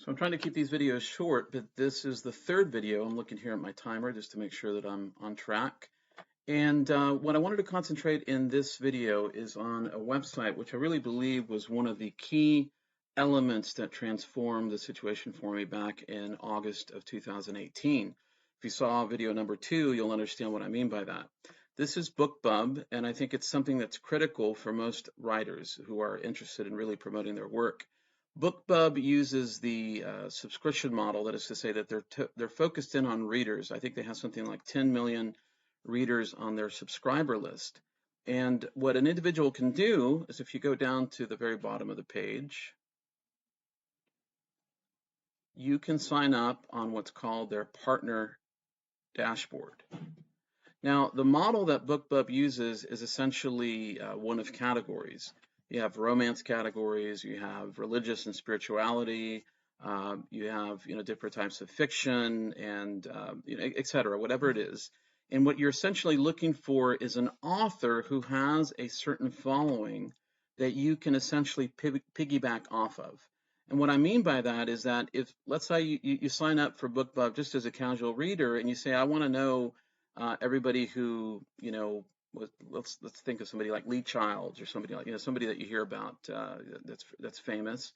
So I'm trying to keep these videos short, but this is the third video. I'm looking here at my timer just to make sure that I'm on track. And what I wanted to concentrate in this video is on a website which I really believe was one of the key elements that transformed the situation for me back in August of 2018. If you saw video number 2, you'll understand what I mean by that. This is BookBub, and I think it's something that's critical for most writers who are interested in really promoting their work. BookBub uses the subscription model, that is to say that they're focused in on readers. I think they have something like 10 million readers on their subscriber list. And what an individual can do is, if you go down to the very bottom of the page, you can sign up on what's called their partner dashboard. Now, the model that BookBub uses is essentially one of categories. You have romance categories, you have religious and spirituality, you have different types of fiction, and et cetera, whatever it is. And what you're essentially looking for is an author who has a certain following that you can essentially piggyback off of. And what I mean by that is that if, let's say you sign up for BookBub just as a casual reader, and you say, I want to know everybody who, let's think of somebody like Lee Childs, or somebody like, somebody that you hear about that's famous.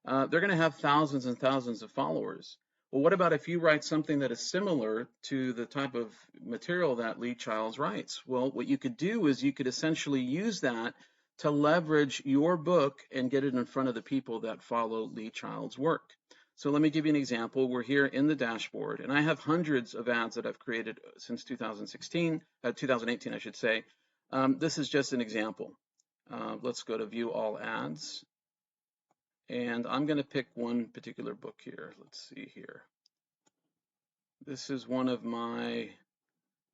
They're going to have thousands and thousands of followers. Well, what about if you write something that is similar to the type of material that Lee Childs writes? Well, what you could do is you could essentially use that to leverage your book and get it in front of the people that follow Lee Childs' work. So let me give you an example. We're here in the dashboard, and I have hundreds of ads that I've created since 2018, I should say. This is just an example. Let's go to View All Ads. And I'm going to pick one particular book here. Let's see here. This is one of my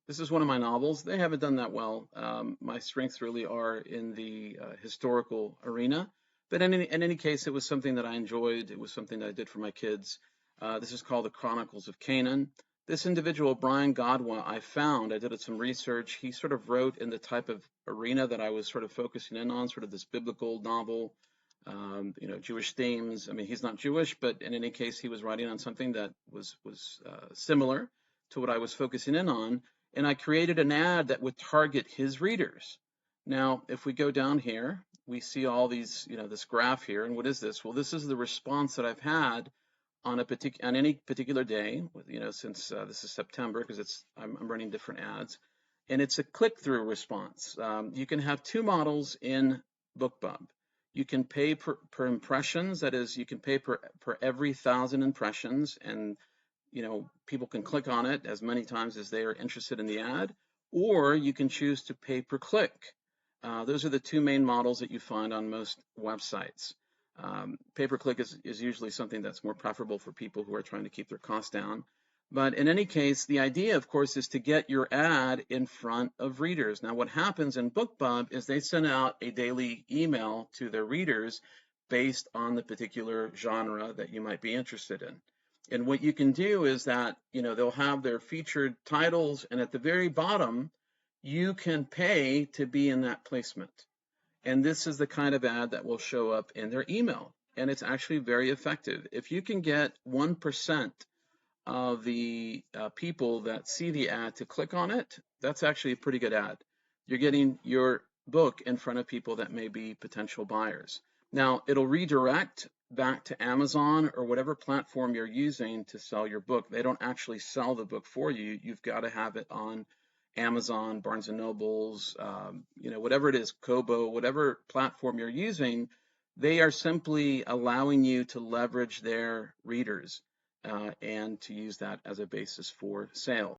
novels. They haven't done that well. My strengths really are in the historical arena. But in any case, it was something that I enjoyed. It was something that I did for my kids. This is called The Chronicles of Canaan. This individual, Brian Godwin, I did some research. He sort of wrote in the type of arena that I was sort of focusing in on, sort of this biblical novel. Jewish themes. I mean, he's not Jewish, but in any case, he was writing on something that was similar to what I was focusing in on, and I created an ad that would target his readers. Now, if we go down here, we see all these, this graph here, and what is this? Well, this is the response that I've had on any particular day, since this is September, because I'm running different ads, and it's a click-through response. You can have two models in BookBub. You can pay per impressions, that is, you can pay per every 1,000 impressions, and people can click on it as many times as they are interested in the ad, or you can choose to pay per click. Those are the two main models that you find on most websites. Pay per click is usually something that's more preferable for people who are trying to keep their costs down. But in any case, the idea, of course, is to get your ad in front of readers. Now, what happens in BookBub is they send out a daily email to their readers based on the particular genre that you might be interested in. And what you can do is that, they'll have their featured titles, and at the very bottom, you can pay to be in that placement. And this is the kind of ad that will show up in their email. And it's actually very effective. If you can get 1% of the people that see the ad to click on it, that's actually a pretty good ad. You're getting your book in front of people that may be potential buyers. Now, it'll redirect back to Amazon or whatever platform you're using to sell your book. They don't actually sell the book for you. You've got to have it on Amazon, Barnes & Nobles, whatever it is, Kobo, whatever platform you're using. They are simply allowing you to leverage their readers and to use that as a basis for sale.